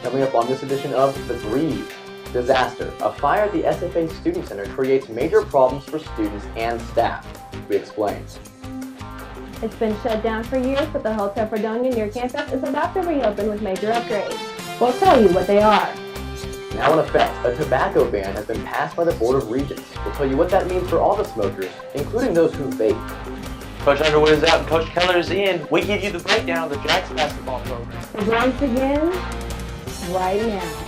Coming up on this edition of The Breeze, disaster. A fire at the SFA Student Center creates major problems for students and staff. We explain. It's been shut down for years, but the Hotel Fredonia near campus is about to reopen with major upgrades. We'll tell you what they are. Now in effect, a tobacco ban has been passed by the Board of Regents. We'll tell you what that means for all the smokers, including those who vape. Coach Underwood is out and Coach Keller is in. We give you the breakdown of the Jacks basketball program. The drums begin right now.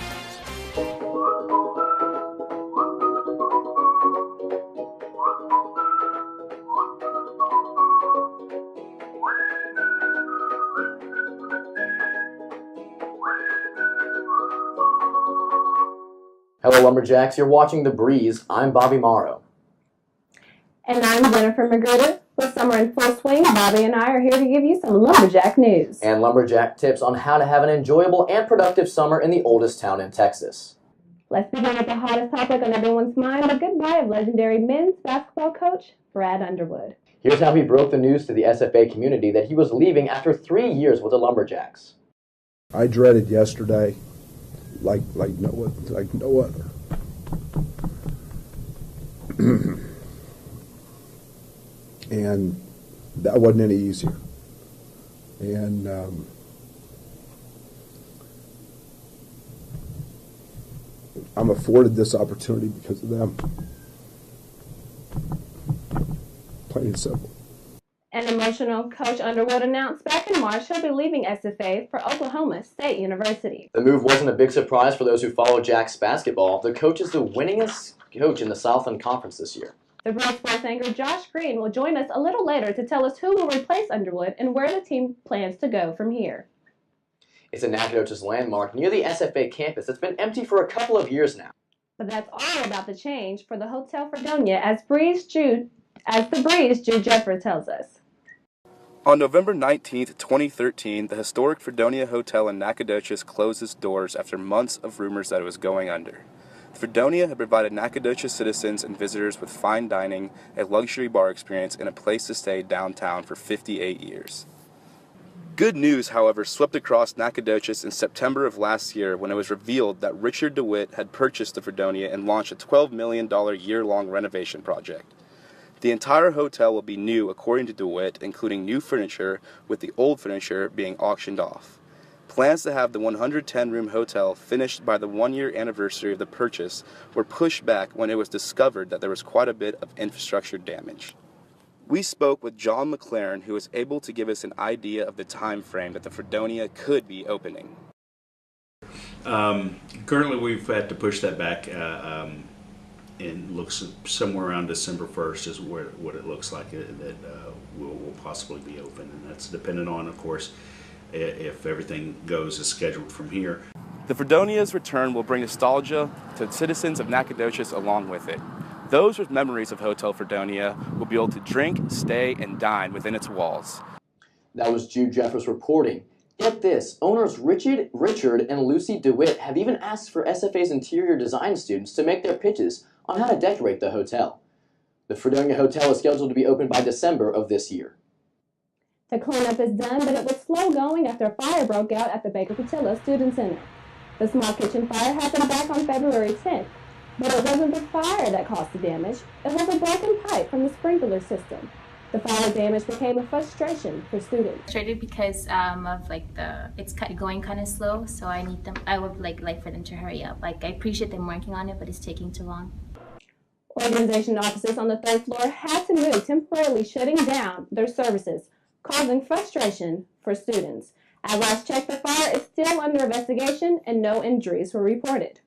Hello Lumberjacks, you're watching The Breeze. I'm Bobby Morrow. And I'm Jennifer Magruder. With summer in full swing, Bobby and I are here to give you some Lumberjack news. And Lumberjack tips on how to have an enjoyable and productive summer in the oldest town in Texas. Let's begin with the hottest topic on everyone's mind, the goodbye of legendary men's basketball coach Brad Underwood. Here's how he broke the news to the SFA community that he was leaving after 3 years with the Lumberjacks. I dreaded yesterday like no other. And that wasn't any easier. And I'm afforded this opportunity because of them. Plain and simple. An emotional Coach Underwood announced back in March he'll be leaving SFA for Oklahoma State University. The move wasn't a big surprise for those who follow Jacks basketball. The coach is the winningest coach in the Southland Conference this year. The Breeze Sports anchor Josh Green will join us a little later to tell us who will replace Underwood and where the team plans to go from here. It's a Nacogdoches landmark near the SFA campus that's been empty for a couple of years now. But that's all about the change for the Hotel Fredonia as the Breeze Jude Jeffers tells us. On November 19, 2013, the historic Fredonia Hotel in Nacogdoches closed its doors after months of rumors that it was going under. Fredonia had provided Nacogdoches citizens and visitors with fine dining, a luxury bar experience, and a place to stay downtown for 58 years. Good news, however, swept across Nacogdoches in September of last year when it was revealed that Richard DeWitt had purchased the Fredonia and launched a $12 million year-long renovation project. The entire hotel will be new, according to DeWitt, including new furniture, with the old furniture being auctioned off. Plans to have the 110-room hotel finished by the one-year anniversary of the purchase were pushed back when it was discovered that there was quite a bit of infrastructure damage. We spoke with John McLaren, who was able to give us an idea of the time frame that the Fredonia could be opening. Currently, we've had to push that back. And looks somewhere around December 1st is what it looks like that will possibly be open, and that's dependent on, of course, if everything goes as scheduled from here. The Fredonia's return will bring nostalgia to citizens of Nacogdoches along with it. Those with memories of Hotel Fredonia will be able to drink, stay, and dine within its walls. That was Jude Jeffers reporting. Get this, owners Richard and Lucy DeWitt have even asked for SFA's interior design students to make their pitches on how to decorate the hotel. The Fredonia Hotel is scheduled to be open by December of this year. The cleanup is done, but it was slow going after a fire broke out at the Baker Patillo Student Center. The small kitchen fire happened back on February 10th, but it wasn't the fire that caused the damage. It was a broken pipe from the sprinkler system. The fire damage became a frustration for students. Frustrated because of it's going kind of slow, so I would like for them to hurry up. I appreciate them working on it, but it's taking too long. Organization offices on the third floor had to move, temporarily shutting down their services, causing frustration for students. At last check, the fire is still under investigation and no injuries were reported.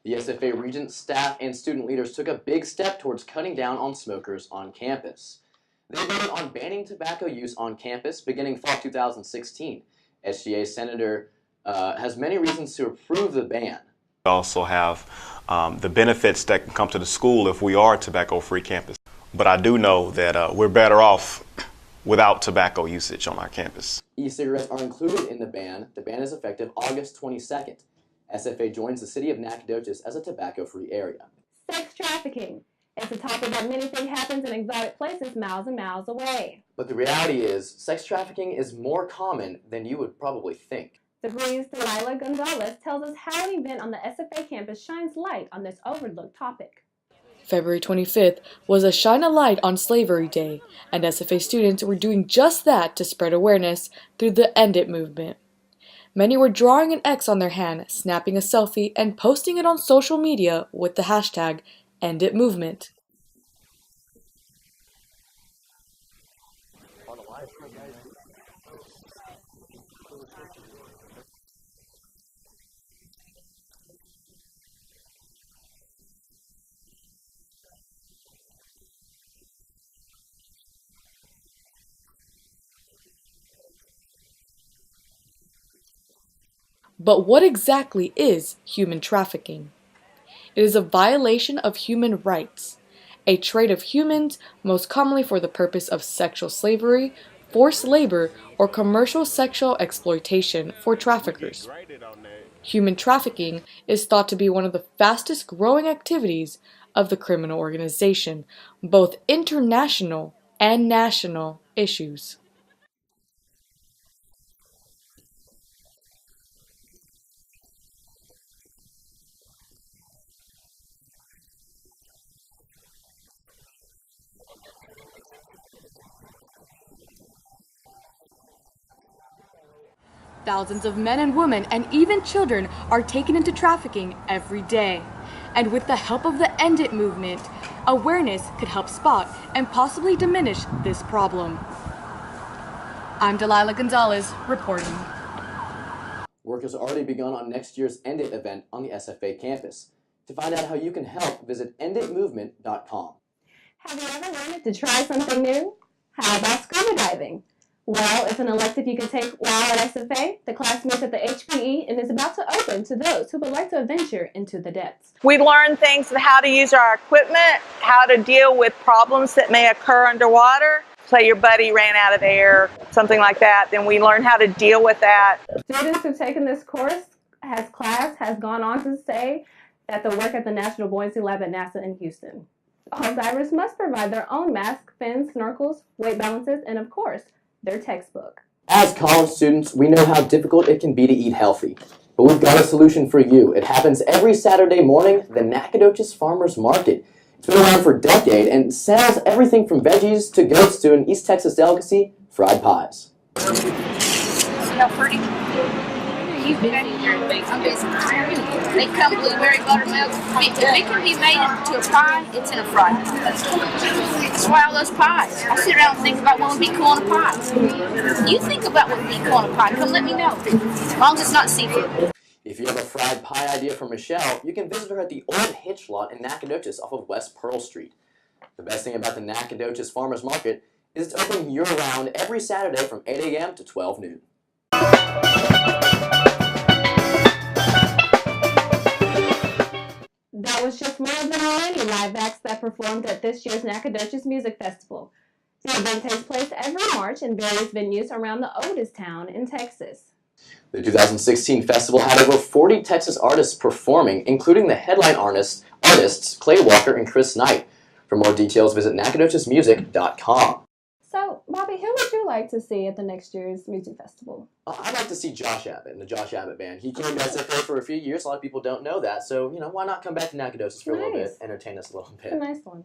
The SFA Regent staff and student leaders took a big step towards cutting down on smokers on campus. They voted on banning tobacco use on campus beginning fall 2016. SGA Senator has many reasons to approve the ban. We also have the benefits that can come to the school if we are a tobacco-free campus. But I do know that we're better off without tobacco usage on our campus. E-cigarettes are included in the ban. The ban is effective August 22nd. SFA joins the city of Nacogdoches as a tobacco-free area. Sex trafficking. It's a topic that many think happens in exotic places miles and miles away. But the reality is, sex trafficking is more common than you would probably think. The Breeze Delilah Gonzalez tells us how an event on the SFA campus shines light on this overlooked topic. February 25th was a Shine a Light on Slavery Day, and SFA students were doing just that to spread awareness through the End It movement. Many were drawing an X on their hand, snapping a selfie, and posting it on social media with the hashtag End It movement. But what exactly is human trafficking? It is a violation of human rights, a trade of humans most commonly for the purpose of sexual slavery, forced labor, or commercial sexual exploitation for traffickers. Human trafficking is thought to be one of the fastest growing activities of the criminal organization, both international and national issues. Thousands of men and women and even children are taken into trafficking every day. And with the help of the End It movement, awareness could help spot and possibly diminish this problem. I'm Delilah Gonzalez, reporting. Work has already begun on next year's End It event on the SFA campus. To find out how you can help, visit enditmovement.com. Have you ever wanted to try something new? How about scuba diving? Well, it's an elective you can take while at SFA. The class meets at the HPE and is about to open to those who would like to venture into the depths. We learn things on how to use our equipment, how to deal with problems that may occur underwater. Say your buddy ran out of air, something like that, then we learn how to deal with that. Students who've taken this course has gone on to say that the work at the National Buoyancy Lab at NASA in Houston. All divers must provide their own mask, fins, snorkels, weight balances, and of course, their textbook. As college students, we know how difficult it can be to eat healthy. But we've got a solution for you. It happens every Saturday morning, the Nacogdoches Farmers Market. It's been around for a decade and sells everything from veggies to goats to an East Texas delicacy, fried pies. See how pretty? You've been I'm busy. They come blueberry buttermilk. If it can be made into a pie, it's in a fry. That's why all those pies. I sit around and think about what would be cool in a pie. You think about what would be cool in a pie. Come let me know. As long as it's not seafood. If you have a fried pie idea for Michelle, you can visit her at the Old Hitch Lot in Nacogdoches off of West Pearl Street. The best thing about the Nacogdoches Farmers Market is it's open year-round every Saturday from 8 a.m. to 12 noon. That was just one of the many live acts that performed at this year's Nacogdoches Music Festival. The event takes place every March in various venues around the oldest town in Texas. The 2016 festival had over 40 Texas artists performing, including the headline artists Clay Walker and Chris Knight. For more details, visit nacogdochesmusic.com. So, Bobby, who would you like to see at the next year's music festival? I'd like to see Josh Abbott and the Josh Abbott Band. He came to SFA for a few years. A lot of people don't know that. So, why not come back to Nacogdoches for a little bit, entertain us a little bit. It's a nice one.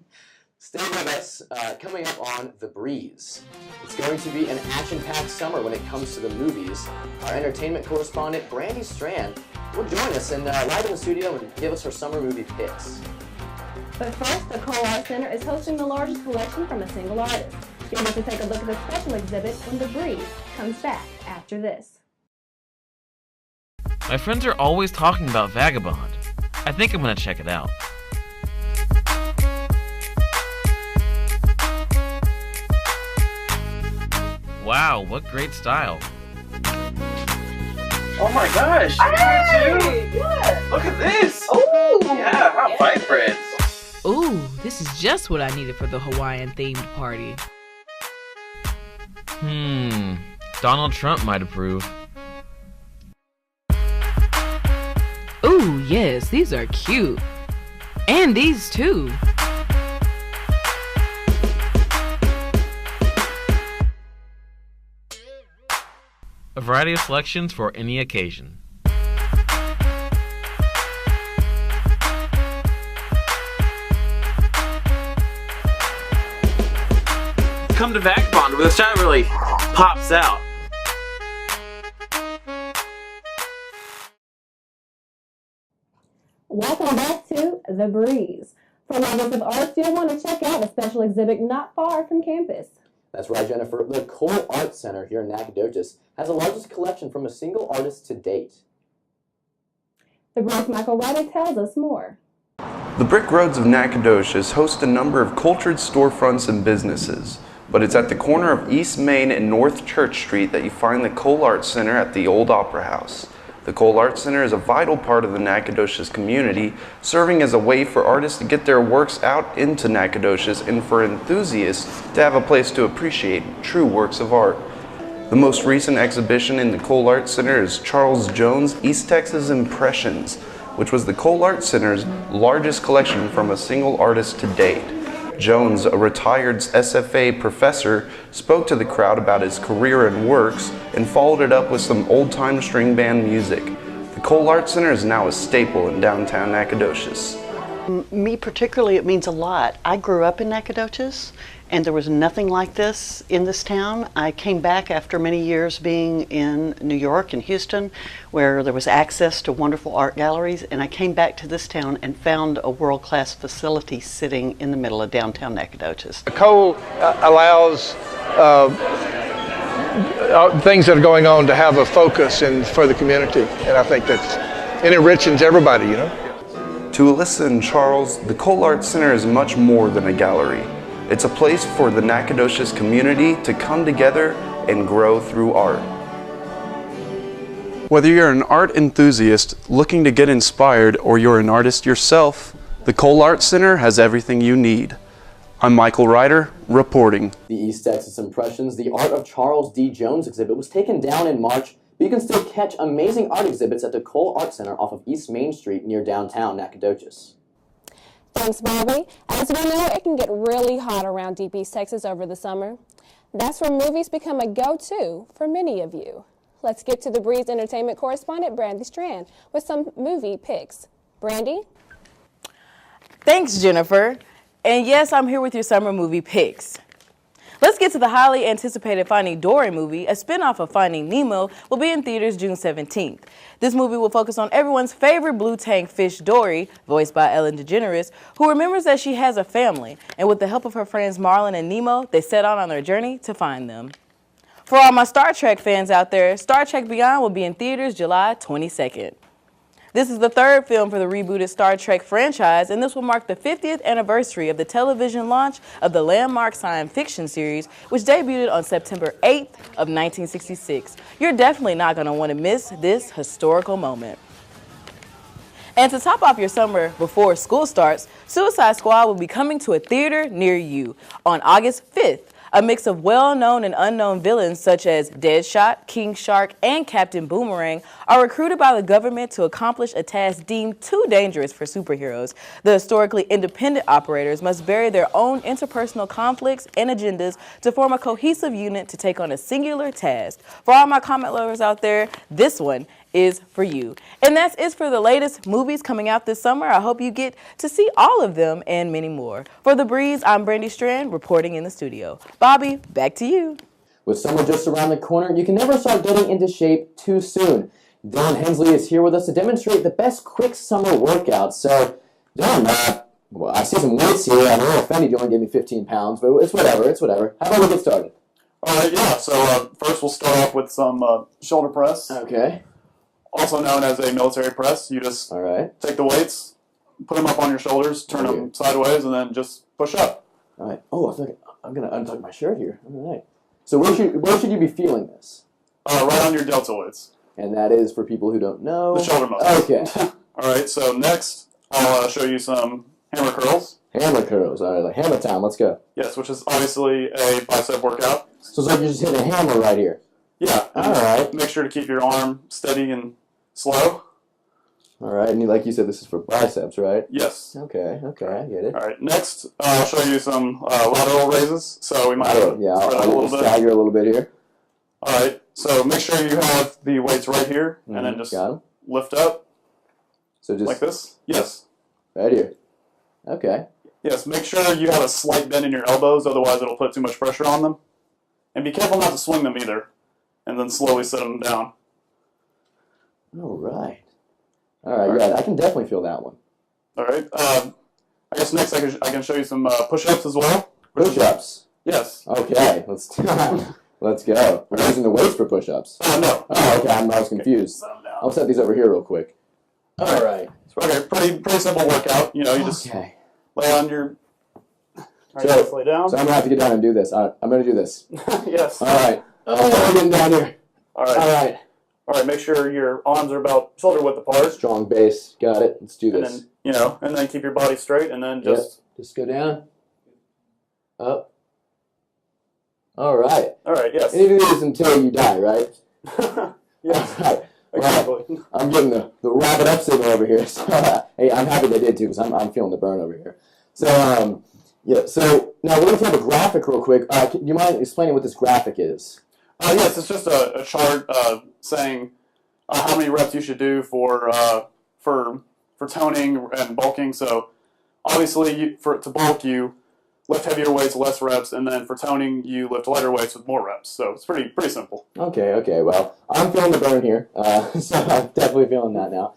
Stay with us. Coming up on The Breeze. It's going to be an action-packed summer when it comes to the movies. Our entertainment correspondent, Brandy Strand, will join us and live in the studio and give us her summer movie picks. But first, the Cole Art Center is hosting the largest collection from a single artist. You'll get to take a look at the special exhibit when The Breeze comes back after this. My friends are always talking about Vagabond. I think I'm gonna check it out. Wow, what great style. Oh my gosh! Hey! Yeah. Look at this! Ooh! Yeah, how vibrant! Ooh, this is just what I needed for the Hawaiian-themed party. Donald Trump might approve. Ooh, yes, these are cute. And these too. A variety of selections for any occasion. Come to Vagabond where the style really pops out. Welcome back to The Breeze. For lovers of arts, you'll want to check out a special exhibit not far from campus. That's right, Jennifer. The Cole Art Center here in Nacogdoches has the largest collection from a single artist to date. The Breeze Michael Ryder tells us more. The Brick Roads of Nacogdoches host a number of cultured storefronts and businesses, but it's at the corner of East Main and North Church Street that you find the Cole Art Center at the Old Opera House. The Cole Art Center is a vital part of the Nacogdoches community, serving as a way for artists to get their works out into Nacogdoches and for enthusiasts to have a place to appreciate true works of art. The most recent exhibition in the Cole Art Center is Charles Jones' East Texas Impressions, which was the Cole Art Center's largest collection from a single artist to date. Jones, a retired SFA professor, spoke to the crowd about his career and works and followed it up with some old-time string band music. The Cole Art Center is now a staple in downtown Nacogdoches. Me particularly, it means a lot. I grew up in Nacogdoches, and there was nothing like this in this town. I came back after many years being in New York and Houston, where there was access to wonderful art galleries, and I came back to this town and found a world-class facility sitting in the middle of downtown Nacogdoches. Cole allows things that are going on to have a focus for the community, and I think it enriches everybody, you know. To Alyssa and Charles, the Cole Art Center is much more than a gallery. It's a place for the Nacogdoches community to come together and grow through art. Whether you're an art enthusiast looking to get inspired or you're an artist yourself, the Cole Art Center has everything you need. I'm Michael Ryder, reporting. The East Texas Impressions, the Art of Charles D. Jones exhibit was taken down in March, but you can still catch amazing art exhibits at the Cole Art Center off of East Main Street near downtown Nacogdoches. Thanks, Bobby. As we know, it can get really hot around Deep East Texas over the summer. That's where movies become a go-to for many of you. Let's get to the Breeze Entertainment correspondent, Brandy Strand, with some movie picks. Brandy? Thanks, Jennifer. And yes, I'm here with your summer movie picks. Let's get to the highly anticipated Finding Dory movie. A spinoff of Finding Nemo will be in theaters June 17th. This movie will focus on everyone's favorite blue tank fish, Dory, voiced by Ellen DeGeneres, who remembers that she has a family, and with the help of her friends Marlin and Nemo, they set out on their journey to find them. For all my Star Trek fans out there, Star Trek Beyond will be in theaters July 22nd. This is the third film for the rebooted Star Trek franchise, and this will mark the 50th anniversary of the television launch of the landmark science fiction series, which debuted on September 8th of 1966. You're definitely not going to want to miss this historical moment. And to top off your summer before school starts, Suicide Squad will be coming to a theater near you on August 5th. A mix of well-known and unknown villains such as Deadshot, King Shark, and Captain Boomerang are recruited by the government to accomplish a task deemed too dangerous for superheroes. The historically independent operators must bury their own interpersonal conflicts and agendas to form a cohesive unit to take on a singular task. For all my comic lovers out there, this one is for you. And that's it for the latest movies coming out this summer. I hope you get to see all of them and many more. For The Breeze, I'm Brandy Strand, reporting in the studio. Bobby, back to you. With summer just around the corner, you can never start getting into shape too soon. Dylan Hensley is here with us to demonstrate the best quick summer workouts. So, Dylan, well, I see some weights here. I'm a little offended you only gave me 15 pounds, but it's whatever. How about we get started? All right, yeah. So first we'll start off with some shoulder press. Okay. Also known as a military press. You just take the weights, put them up on your shoulders, turn them sideways, and then just push up. All right. Oh, I feel like I'm going to untuck my shirt here. All right. So where should you be feeling this? Right on your deltoids. And that is for people who don't know? The shoulder muscles. Okay. All right, so next I'll show you some hammer curls. Hammer curls. All right, like hammer time. Let's go. Yes, which is obviously a bicep workout. So it's like you're just hitting a hammer right here. Yeah. All right. Make sure to keep your arm steady and slow. All right, and like you said, this is for biceps, right? Yes. Okay, I get it. All right, next I'll show you some lateral raises. So we might I'll stagger a little bit here. All right, So make sure you have the weights right here, and then just lift up. So just like this. Yes. Right here. Okay. Yes. Make sure you have a slight bend in your elbows, otherwise it'll put too much pressure on them. And be careful not to swing them either, and then slowly set them down. All right. All right. Yeah, I can definitely feel that one. All right. I guess next I can show you some push-ups as well. Push-ups. Yes. Okay. Let's go. We're using the weights for push-ups. No. Oh, okay. I was confused. I'll set these over here real quick. All right. Okay. Pretty simple workout. You know, you just lay on your. All right, just lay down. So I'm gonna have to get down and do this. I'm gonna do this. Yes. All right. Oh, I'm getting down here. All right. All right. All right. Make sure your arms are about shoulder width apart. Strong base. Got it. Let's do this. And then and then keep your body straight, and then just just go down, up. All right. All right. Yes. And you do this until you die, right? Yes. All right. Exactly. Well, I'm getting the wrap it up signal over here. So, hey, I'm happy they did too, because I'm feeling the burn over here. So yeah. So now we're gonna have a graphic real quick. Do you mind explaining what this graphic is? Yes, it's just a chart saying how many reps you should do for toning and bulking. So obviously, to bulk, you lift heavier weights, less reps, and then for toning, you lift lighter weights with more reps. So it's pretty simple. Okay. Well, I'm feeling the burn here, so I'm definitely feeling that now.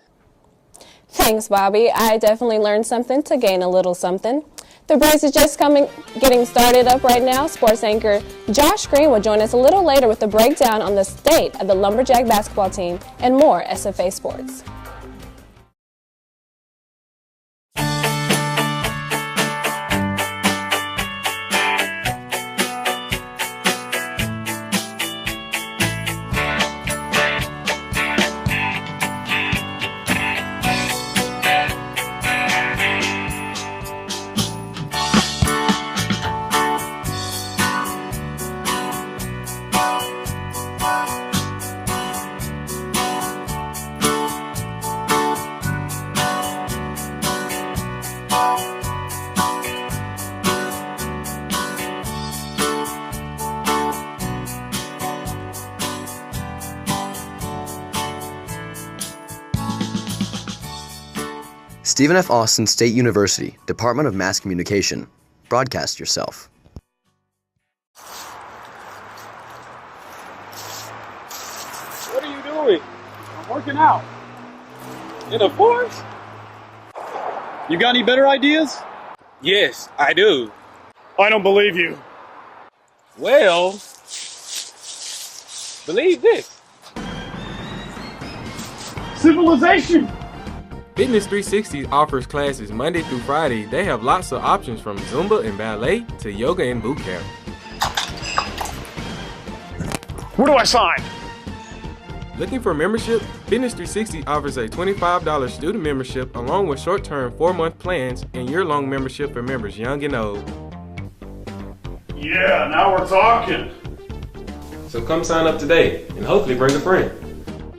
Thanks, Bobby. I definitely learned something to gain a little something. The Breeze is just getting started up right now. Sports anchor Josh Green will join us a little later with a breakdown on the state of the Lumberjack basketball team and more SFA sports. Stephen F. Austin State University, Department of Mass Communication. Broadcast yourself. What are you doing? I'm working out. In a forest? You got any better ideas? Yes, I do. I don't believe you. Well, believe this. Civilization! Fitness 360 offers classes Monday through Friday. They have lots of options from Zumba and ballet to yoga and boot camp. Where do I sign? Looking for membership? Fitness 360 offers a $25 student membership along with short-term 4-month plans and year-long membership for members young and old. Yeah, now we're talking. So come sign up today and hopefully bring a friend.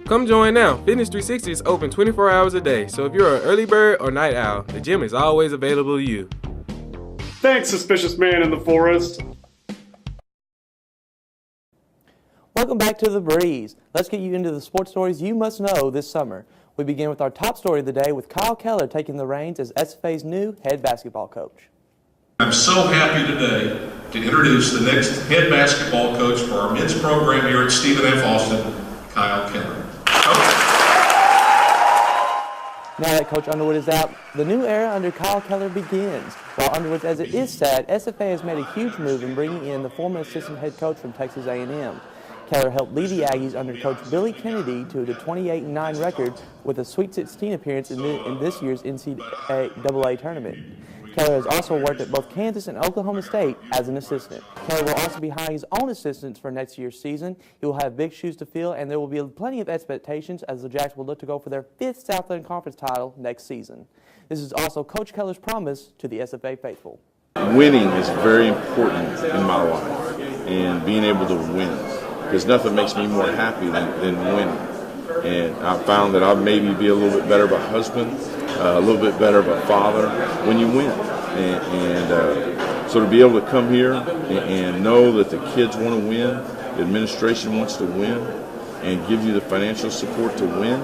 Come join now. Fitness 360 is open 24 hours a day, so if you're an early bird or night owl, the gym is always available to you. Thanks, suspicious man in the forest. Welcome back to The Breeze. Let's get you into the sports stories you must know this summer. We begin with our top story of the day with Kyle Keller taking the reins as SFA's new head basketball coach. I'm so happy today to introduce the next head basketball coach for our men's program here at Stephen F. Austin, Kyle Keller. Now that Coach Underwood is out, the new era under Kyle Keller begins. While Underwood, as it is sad, SFA has made a huge move in bringing in the former assistant head coach from Texas A&M. Keller helped lead the Aggies under Coach Billy Kennedy to the 28-9 record with a Sweet 16 appearance in this year's NCAA tournament. Keller has also worked at both Kansas and Oklahoma State as an assistant. Keller will also be hiring his own assistants for next year's season. He will have big shoes to fill, and there will be plenty of expectations as the Jacks will look to go for their 5th Southland Conference title next season. This is also Coach Keller's promise to the SFA faithful. Winning is very important in my life, and being able to win, because nothing makes me more happy than winning. And I found that I maybe be a little bit better of a husband, a little bit better of a father when you win. And so to be able to come here and know that the kids want to win the administration wants to win and give you the financial support to win,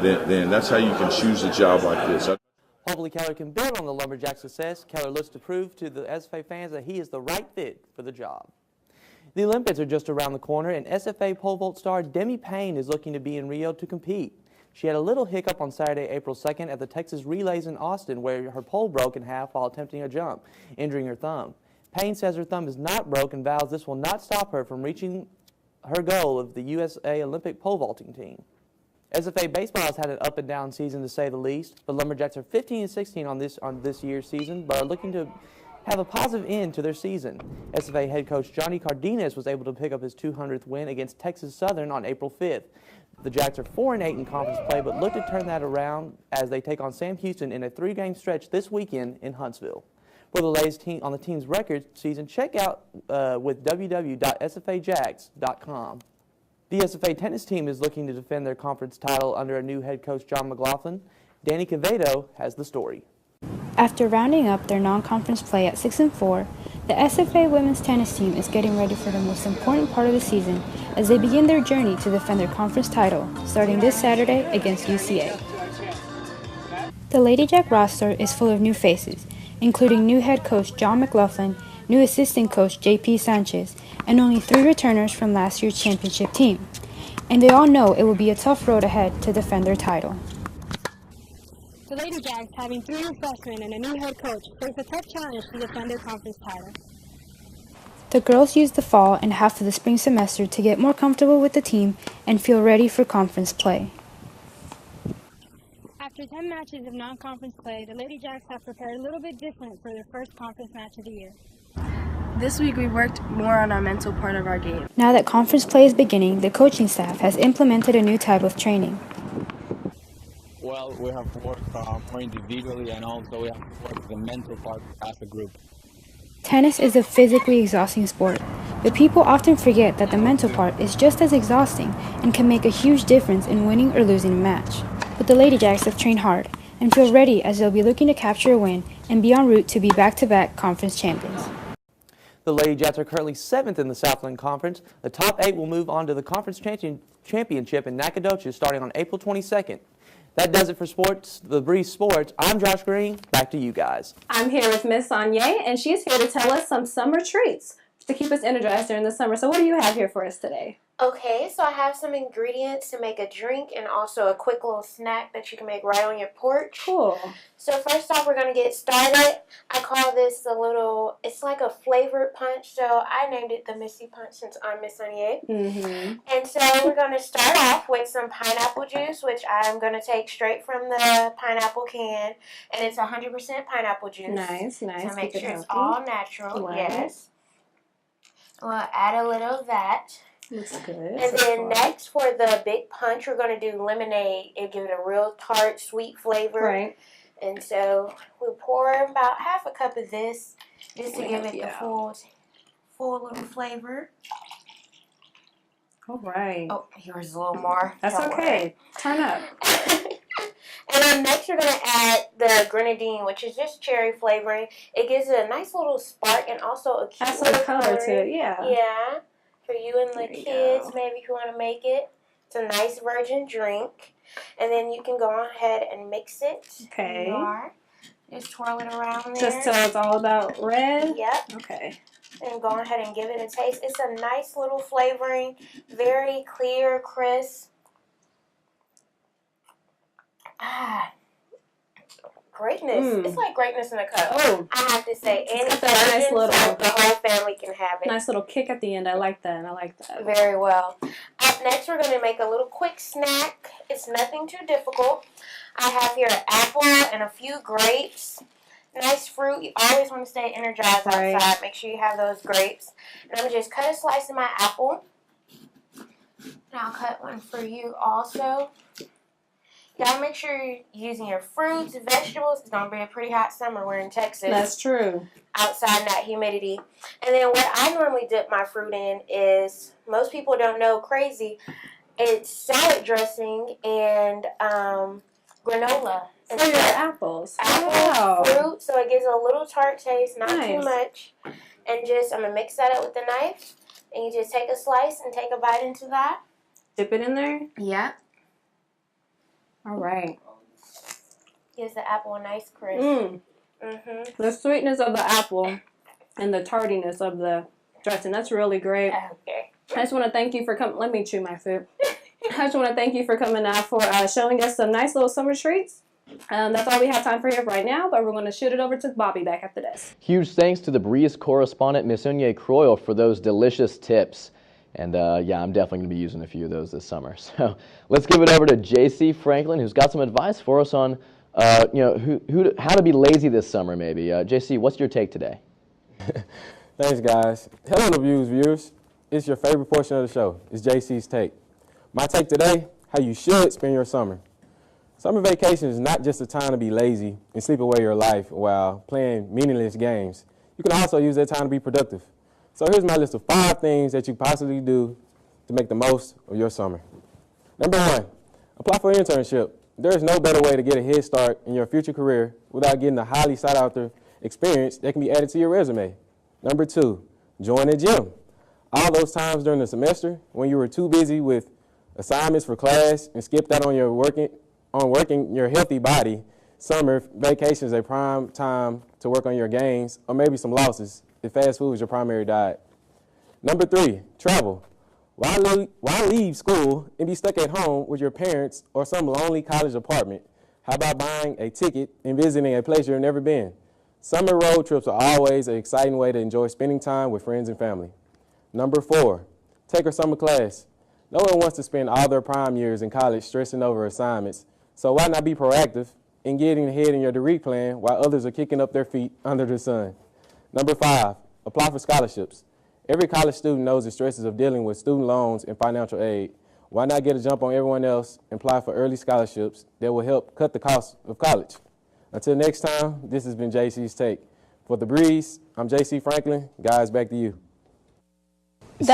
then that's how you can choose a job like this. Hopefully Keller can build on the Lumberjacks' success. Keller looks to prove to the SFA fans that he is the right fit for the job. The Olympics are just around the corner, and SFA pole vault star Demi Payne is looking to be in Rio to compete. She had a little hiccup on Saturday, April 2nd at the Texas Relays in Austin, where her pole broke in half while attempting a jump, injuring her thumb. Payne says her thumb is not broken and vows this will not stop her from reaching her goal of the USA Olympic pole vaulting team. SFA baseball has had an up and down season to say the least, but Lumberjacks are 15-16 on this year's season, but are looking to have a positive end to their season. SFA head coach Johnny Cardenas was able to pick up his 200th win against Texas Southern on April 5th. The Jacks are 4-8 in conference play, but look to turn that around as they take on Sam Houston in a 3-game stretch this weekend in Huntsville. For the latest on the team's record season, check out with www.sfajacks.com. The SFA tennis team is looking to defend their conference title under a new head coach, John McLaughlin. Danny Quevedo has the story. After rounding up their non-conference play at 6-4, the SFA women's tennis team is getting ready for the most important part of the season as they begin their journey to defend their conference title, starting this Saturday against UCA. The Lady Jack roster is full of new faces, including new head coach John McLaughlin, new assistant coach JP Sanchez, and only 3 returners from last year's championship team. And they all know it will be a tough road ahead to defend their title. The Lady Jacks, having 3 new freshmen and a new head coach, face a tough challenge to defend their conference title. The girls used the fall and half of the spring semester to get more comfortable with the team and feel ready for conference play. After 10 matches of non-conference play, the Lady Jacks have prepared a little bit different for their first conference match of the year. This week we worked more on our mental part of our game. Now that conference play is beginning, the coaching staff has implemented a new type of training. Well, we have to work more individually, and also we have to work the mental part as a group. Tennis is a physically exhausting sport, but people often forget that the mental part is just as exhausting and can make a huge difference in winning or losing a match. But the Lady Jacks have trained hard and feel ready as they'll be looking to capture a win and be en route to be back-to-back conference champions. The Lady Jacks are currently 7th in the Southland Conference. The top 8 will move on to the conference championship in Nacogdoches starting on April 22nd. That does it for sports, the Breeze Sports. I'm Josh Green. Back to you guys. I'm here with Miss Sonia, and she's here to tell us some summer treats to keep us energized during the summer. So what do you have here for us today? Okay, so I have some ingredients to make a drink and also a quick little snack that you can make right on your porch. Cool. So first off, we're going to get started. I call this it's like a flavored punch, so I named it the Missy Punch since I'm Miss Sonia. And so we're going to start off with some pineapple juice, which I'm going to take straight from the pineapple can, and it's 100% pineapple juice. Nice. So make Keep it sure it's healthy. all natural, Wow. yes. We'll add a little of that. Looks good. And then next for the big punch, we're going to do lemonade. It'll give it a real tart, sweet flavor. Right. And so we'll pour about half a cup of this just to give it the full little flavor. All right. Oh, here's a little more. That's Don't okay. worry. Turn up. And then next we're going to add the grenadine, which is just cherry flavoring. It gives it a nice little spark and also a cute Adds some little color to it, yeah. Yeah. For you and the kids, maybe if you want to make it. It's a nice virgin drink. And then you can go ahead and mix it. Okay. You are. Just twirl it around there. Just till it's all about red? Yep. Okay. And go ahead and give it a taste. It's a nice little flavoring. Very clear, crisp. Greatness. It's like greatness in a cup. Oh. I have to say. And It's got that nice little the whole family can have it. nice little kick at the end. I like that. Very well. Up next, we're going to make a little quick snack. It's nothing too difficult. I have here an apple and a few grapes. Nice fruit. You always want to stay energized outside. Make sure you have those grapes. And I'm going to just cut a slice of my apple. And I'll cut one for you also. You gotta make sure you're using your fruits, vegetables. It's gonna be a pretty hot summer. We're in Texas. That's true. Outside in that humidity. And then what I normally dip my fruit in is, most people don't know, crazy, it's salad dressing and granola. For your apples. Apple, fruit, so it gives a little tart taste, not too Nice. much. And just, I'm gonna mix that up with the knife. And you just take a slice and take a bite into that. Dip it in there? Yeah. All right. Gives the apple a nice crisp. The sweetness of the apple and the tardiness of the dressing, that's really great. Okay. I just want to thank you for coming. Let me chew my food. I just want to thank you for coming out for showing us some nice little summer treats. That's all we have time for here right now, but we're going to shoot it over to Bobby back after this. Huge thanks to the Breeze correspondent, Miss Onye Croyle, for those delicious tips. And yeah, I'm definitely going to be using a few of those this summer. So let's give it over to J.C. Franklin, who's got some advice for us on, how to be lazy this summer, maybe. J.C., what's your take today? Thanks, guys. Hello, Views viewers. It's your favorite portion of the show. It's JC's Take. My take today, how you should spend your summer. Summer vacation is not just a time to be lazy and sleep away your life while playing meaningless games. You can also use that time to be productive. So here's my list of 5 things that you possibly do to make the most of your summer. Number 1, apply for an internship. There is no better way to get a head start in your future career without getting a highly sought after experience that can be added to your resume. Number 2, join a gym. All those times during the semester when you were too busy with assignments for class and skipped out on working your healthy body, summer vacation is a prime time to work on your gains or maybe some losses if fast food is your primary diet. Number 3, travel. Why leave school and be stuck at home with your parents or some lonely college apartment? How about buying a ticket and visiting a place you've never been? Summer road trips are always an exciting way to enjoy spending time with friends and family. Number 4, take a summer class. No one wants to spend all their prime years in college stressing over assignments, so why not be proactive in getting ahead in your degree plan while others are kicking up their feet under the sun? Number 5, apply for scholarships. Every college student knows the stresses of dealing with student loans and financial aid. Why not get a jump on everyone else and apply for early scholarships that will help cut the cost of college? Until next time, this has been JC's Take. For The Breeze, I'm JC Franklin. Guys, back to you. It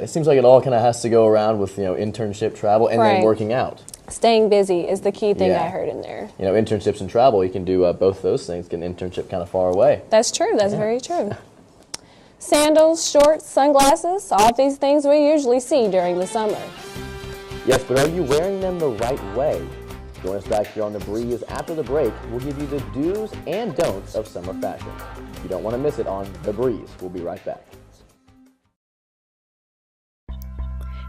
seems like it all kind of has to go around with internship, travel, and then working out. Staying busy is the key thing I heard in there. Internships and travel, you can do both those things. Get an internship kind of far away. That's true. That's very true. Sandals, shorts, sunglasses, all these things we usually see during the summer. Yes, but are you wearing them the right way? Join us back here on The Breeze after the break. We'll give you the do's and don'ts of summer fashion. You don't want to miss it on The Breeze. We'll be right back.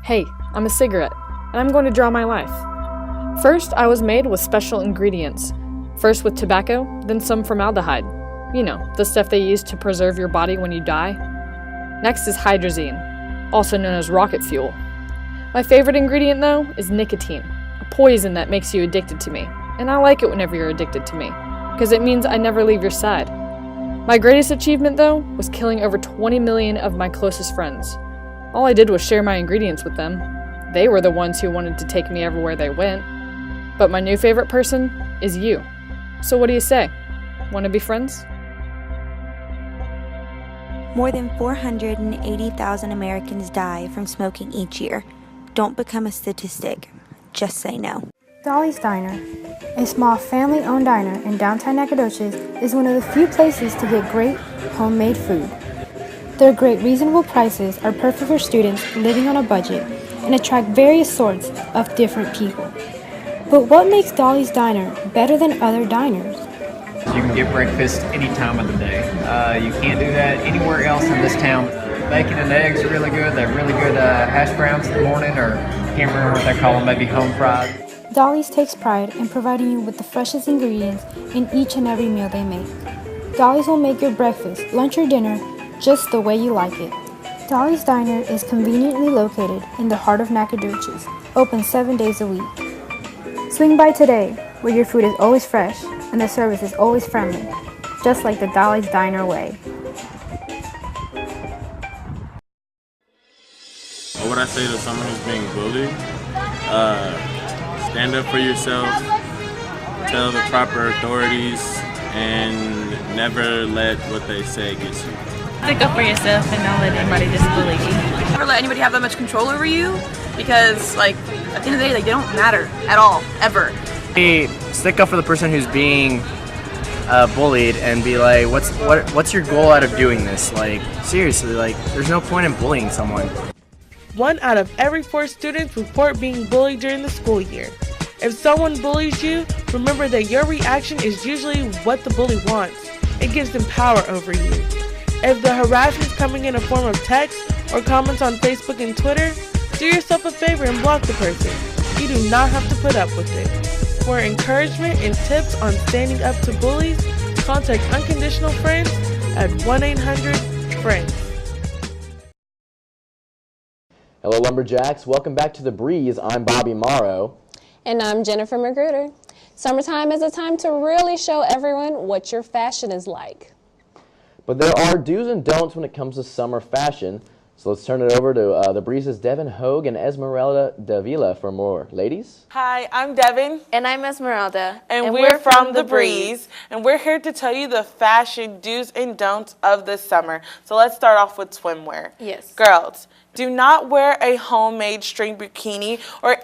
Hey, I'm a cigarette, and I'm going to draw my life. First, I was made with special ingredients. First with tobacco, then some formaldehyde. You know, the stuff they use to preserve your body when you die. Next is hydrazine, also known as rocket fuel. My favorite ingredient, though, is nicotine, a poison that makes you addicted to me. And I like it whenever you're addicted to me, because it means I never leave your side. My greatest achievement, though, was killing over 20 million of my closest friends. All I did was share my ingredients with them. They were the ones who wanted to take me everywhere they went. But my new favorite person is you. So what do you say? Want to be friends? More than 480,000 Americans die from smoking each year. Don't become a statistic. Just say no. Dolly's Diner, a small family-owned diner in downtown Nacogdoches, is one of the few places to get great homemade food. Their great reasonable prices are perfect for students living on a budget and attract various sorts of different people. But what makes Dolly's Diner better than other diners? You can get breakfast any time of the day. You can't do that anywhere else in this town. Bacon and eggs are really good. They're really good hash browns in the morning, or I can't remember what they call them, maybe home fried. Dolly's takes pride in providing you with the freshest ingredients in each and every meal they make. Dolly's will make your breakfast, lunch, or dinner just the way you like it. Dolly's Diner is conveniently located in the heart of Nacogdoches, open 7 days a week. Swing by today, where your food is always fresh and the service is always friendly, just like the Dolly's Diner way. What would I say to someone who's being bullied? Stand up for yourself, tell the proper authorities, and never let what they say get you. Stick up for yourself and don't let anybody just bully you. Never let anybody have that much control over you, because at the end of the day, they don't matter at all, ever. Stick up for the person who's being bullied and be like, what's your goal out of doing this? Like, seriously, like, there's no point in bullying someone. 1 out of every 4 students report being bullied during the school year. If someone bullies you, remember that your reaction is usually what the bully wants. It gives them power over you. If the harassment is coming in a form of text or comments on Facebook and Twitter, do yourself a favor and block the person. You do not have to put up with it. For encouragement and tips on standing up to bullies, contact Unconditional Friends at 1-800-FRIENDS. Hello, Lumberjacks. Welcome back to The Breeze. I'm Bobby Morrow. And I'm Jennifer Magruder. Summertime is a time to really show everyone what your fashion is like. But there are do's and don'ts when it comes to summer fashion. So let's turn it over to The Breeze's Devin Hogue and Esmeralda Davila for more. Ladies? Hi, I'm Devin. And I'm Esmeralda. And we're from The Breeze. And we're here to tell you the fashion do's and don'ts of the summer. So let's start off with swimwear. Yes. Girls, do not wear a homemade string bikini or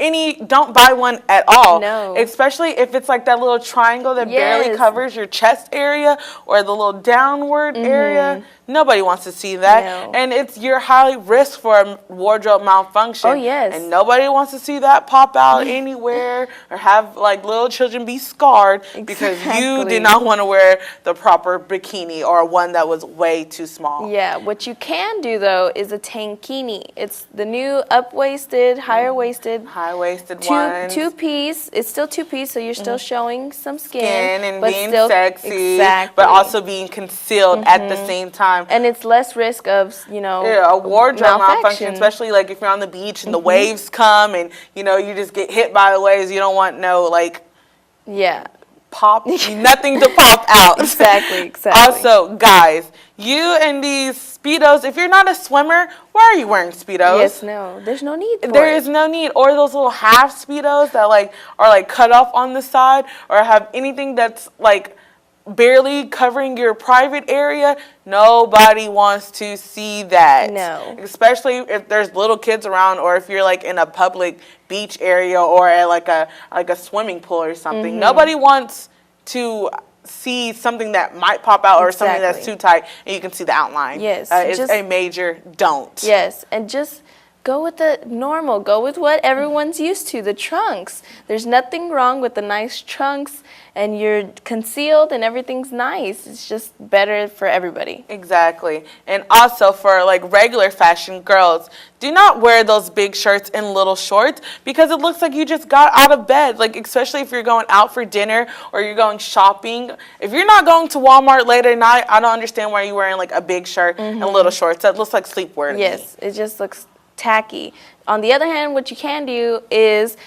don't buy one at all. No. Especially if it's like that little triangle that barely covers your chest area or the little downward area. Nobody wants to see that. No. And you're highly risk for a wardrobe malfunction. Oh, yes. And nobody wants to see that pop out anywhere or have like little children be scarred because you did not want to wear the proper bikini or one that was way too small. Yeah, what you can do though is a tankini. It's the new up-waisted, higher-waisted. High-waisted ones. Two-piece. It's still two-piece, so you're still showing some skin. And but being still, sexy, exactly. but also being concealed at the same time. And it's less risk of, a wardrobe malfunction, especially like if you're on the beach and the waves come and, you just get hit by the waves. You don't want pop, nothing to pop out. Exactly. Also, guys, you and these Speedos, if you're not a swimmer, why are you wearing Speedos? Yes, no. There's no need for it. There is no need. Or those little half Speedos that are cut off on the side or have anything that's barely covering your private area. Nobody wants to see that. No. Especially if there's little kids around or if you're in a public beach area or at a swimming pool or something. Nobody wants to see something that might pop out or something that's too tight and you can see the outline. Yes. It's a major don't. Yes, and just go with the normal. Go with what everyone's used to, the trunks. There's nothing wrong with the nice trunks and you're concealed and everything's nice. It's just better for everybody. Exactly. And also for regular fashion girls, do not wear those big shirts and little shorts because it looks like you just got out of bed. Especially if you're going out for dinner or you're going shopping. If you're not going to Walmart late at night, I don't understand why you're wearing a big shirt and little shorts. That looks like sleepwear to me. Yes, it just looks tacky. On the other hand, what you can do is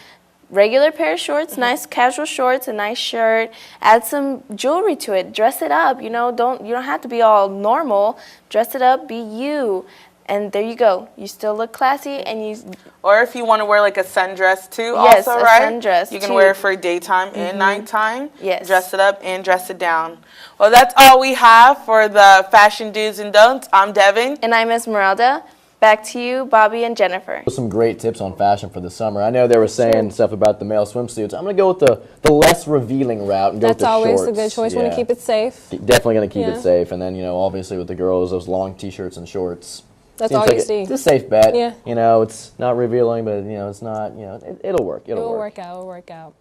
regular pair of shorts, nice casual shorts, a nice shirt, add some jewelry to it, dress it up, you don't have to be all normal, dress it up, be you. And there you go. You still look classy and or if you want to wear a sundress too, yes, also, right? Sundress you can too. wear it for daytime and nighttime. Yes. Dress it up and dress it down. Well, that's all we have for the fashion do's and don'ts. I'm Devin. And I'm Esmeralda. Back to you, Bobby and Jennifer. Some great tips on fashion for the summer. I know they were saying stuff about the male swimsuits. I'm going to go with the less revealing route and go with the shorts. That's always a good choice. Want to keep it safe. Definitely going to keep it safe. And then, obviously with the girls, those long T-shirts and shorts. That's all you see. It's a safe bet. Yeah. It's not revealing, but, it's not, it'll work. It'll work out.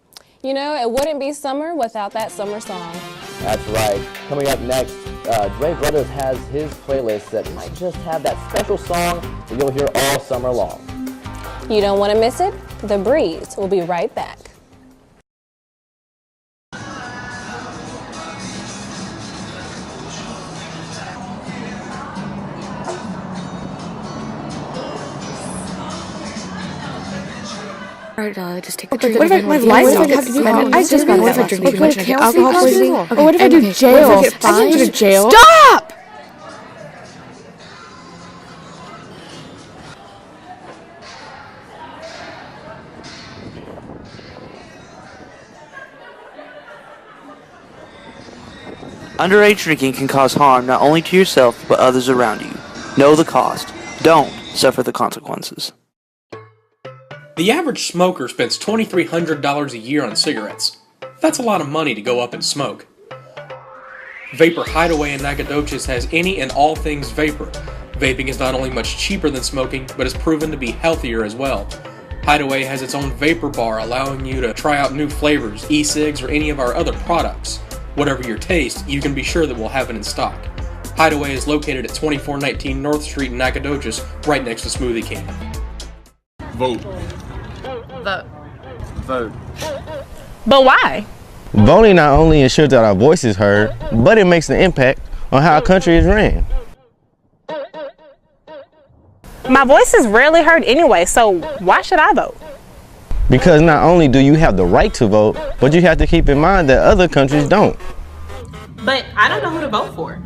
It wouldn't be summer without that summer song. That's right. Coming up next, Dre Brothers has his playlist that might just have that special song that you'll hear all summer long. You don't want to miss it? The Breeze will be right back. Alright, just take the drink. What if my license have to do? I just got that. Drink too much. Alcohol poisoning. Or what if I do jail? I didn't go to jail. Stop! Underage drinking can cause harm not only to yourself, but others around you. Know the cost. Don't suffer the consequences. The average smoker spends $2,300 a year on cigarettes. That's a lot of money to go up in smoke. Vapor Hideaway in Nacogdoches has any and all things vapor. Vaping is not only much cheaper than smoking, but is proven to be healthier as well. Hideaway has its own vapor bar, allowing you to try out new flavors, e-cigs, or any of our other products. Whatever your taste, you can be sure that we'll have it in stock. Hideaway is located at 2419 North Street in Nacogdoches, right next to Smoothie King. Vote. Vote. Vote. But why? Voting not only ensures that our voice is heard, but it makes an impact on how our country is ran. My voice is rarely heard anyway, so why should I vote? Because not only do you have the right to vote, but you have to keep in mind that other countries don't. But I don't know who to vote for.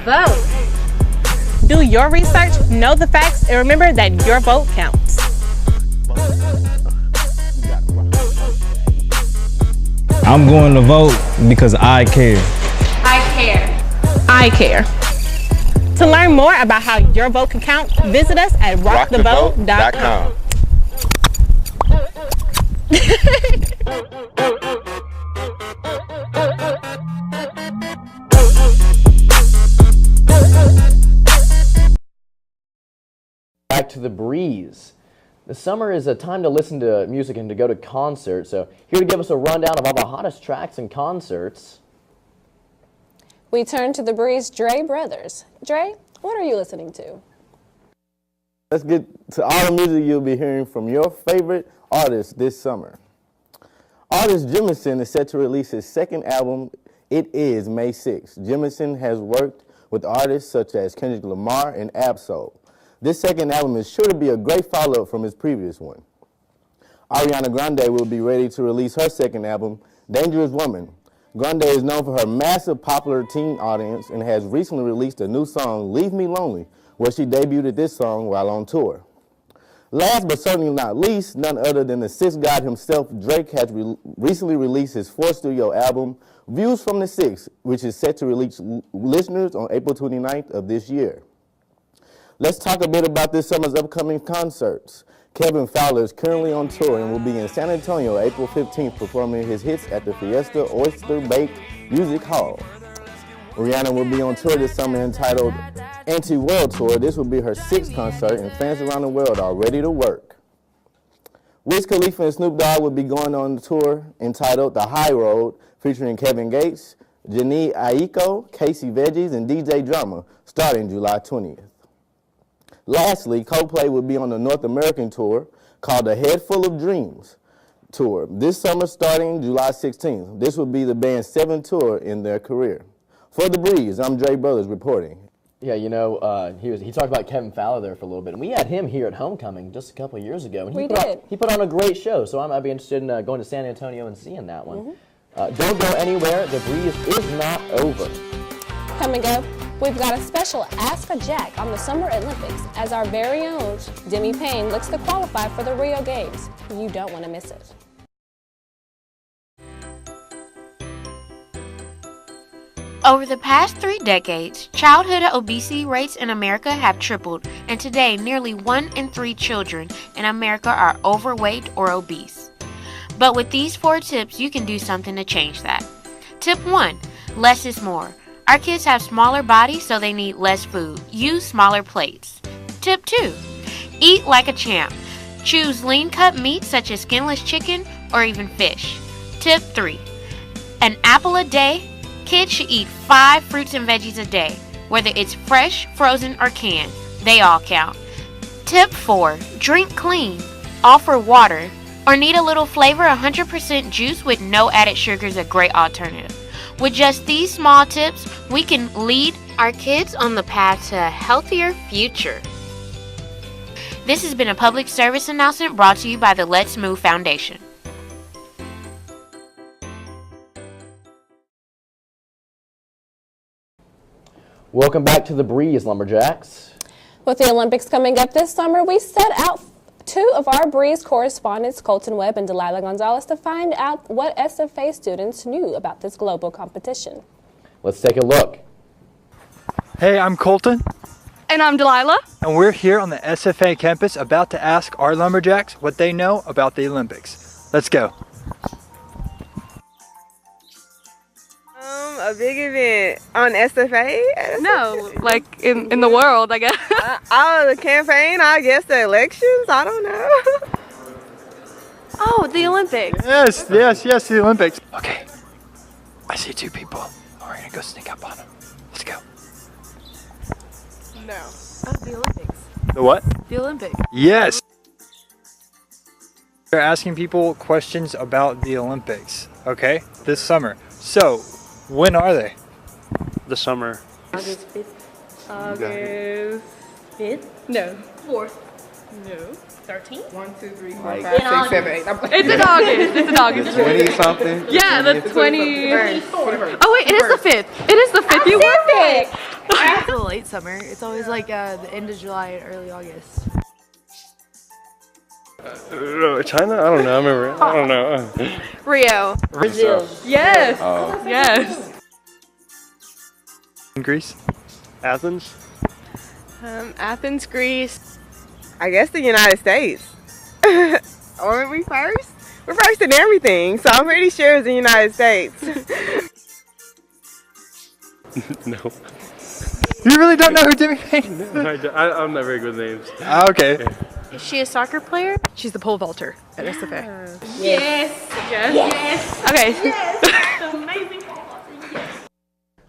Vote. Do your research, know the facts, and remember that your vote counts. I'm going to vote because I care. I care. I care. To learn more about how your vote can count, visit us at rockthevote.com. Back to the breeze. The summer is a time to listen to music and to go to concerts. So here to give us a rundown of all the hottest tracks and concerts. We turn to the breeze, Dre Brothers. Dre, what are you listening to? Let's get to all the music you'll be hearing from your favorite artists this summer. Artist Jemison is set to release his second album, It Is, May 6th. Jemison has worked with artists such as Kendrick Lamar and Ab-Soul. This second album is sure to be a great follow-up from his previous one. Ariana Grande will be ready to release her second album, Dangerous Woman. Grande is known for her massive popular teen audience and has recently released a new song, Leave Me Lonely, where she debuted this song while on tour. Last but certainly not least, none other than the Sixth God himself, Drake has recently released his fourth studio album, Views from the Six, which is set to reach listeners on April 29th of this year. Let's talk a bit about this summer's upcoming concerts. Kevin Fowler is currently on tour and will be in San Antonio April 15th performing his hits at the Fiesta Oyster Bake Music Hall. Rihanna will be on tour this summer entitled Anti-World Tour. This will be her sixth concert and fans around the world are ready to work. Wiz Khalifa and Snoop Dogg will be going on the tour entitled The High Road featuring Kevin Gates, Jhené Aiko, Casey Veggies, and DJ Drama starting July 20th. Lastly, Coldplay will be on the North American tour called the Head Full of Dreams tour this summer starting July 16th. This will be the band's seventh tour in their career. For The Breeze, I'm Dre Brothers reporting. Yeah, you know, he talked about Kevin Fowler there for a little bit, and we had him here at Homecoming just a couple of years ago. And he put on a great show, so I might be interested in going to San Antonio and seeing that one. Don't go anywhere. The Breeze is not over. Coming up, we've got a special Ask a Jack on the Summer Olympics as our very own Demi Payne looks to qualify for the Rio Games. You don't want to miss it. Over the past 3 decades, childhood obesity rates in America have tripled, and today nearly 1 in 3 children in America are overweight or obese. But with these 4 tips, you can do something to change that. Tip 1, less is more. Our kids have smaller bodies, so they need less food. Use smaller plates. Tip 2, eat like a champ. Choose lean cut meat such as skinless chicken or even fish. Tip 3, an apple a day. Kids should eat 5 fruits and veggies a day, whether it's fresh, frozen, or canned. They all count. Tip 4, drink clean. Offer water, or need a little flavor, 100% juice with no added sugar is a great alternative. With just these small tips, we can lead our kids on the path to a healthier future. This has been a public service announcement brought to you by the Let's Move Foundation. Welcome back to The Breeze, Lumberjacks. With the Olympics coming up this summer, we set out 2 of our Breeze correspondents, Colton Webb and Delilah Gonzalez, to find out what SFA students knew about this global competition. Let's take a look. Hey, I'm Colton. And I'm Delilah. And we're here on the SFA campus about to ask our Lumberjacks what they know about the Olympics. Let's go. A big event on SFA? No, like in the world, I guess. The campaign, I guess the elections, I don't know. Oh, the Olympics. Yes, the Olympics. Okay, I see 2 people. We're gonna go sneak up on them. Let's go. No. Oh, the Olympics. The what? The Olympics. Yes. They're asking people questions about the Olympics, okay, this summer. So, when are they? The summer. August 5th. August 5th? No. 4th. No. 13th? 1, 2, 3, 4, 5, 6, 7, 8. It's in August. It's in August. 20 something? Yeah, the 20th. Oh wait, it is the 5th. It is the 5th. You were perfect. It's a late summer. It's always like the end of July and early August. China? I don't know. I don't know. Rio. Brazil. Yes. Oh. Yes. In Greece? Athens? Athens, Greece. I guess the United States. Are we first? We're first in everything, so I'm pretty sure it's the United States. No. You really don't know who Demi Payne is? I'm not very good with names. Okay. Is she a soccer player? She's the pole vaulter at SFA. Yes. Yes. Okay. Yes. Amazing pole vaulter. Yes.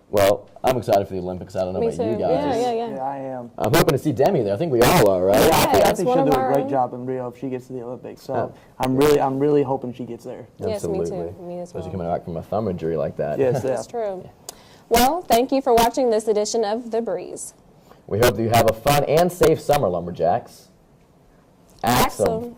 Well, I'm excited for the Olympics. I don't know Me about too. you guys. Yeah. I am. I'm hoping to see Demi there. I think we all are, right? I think one she'll of do a our great own. job in Rio if she gets to the Olympics. So I'm really hoping she gets there. Yes, me Absolutely. too. Me as well. Especially coming back from a thumb injury like that. Yes, That's true. Well, thank you for watching this edition of The Breeze. We hope that you have a fun and safe summer, Lumberjacks. Axum.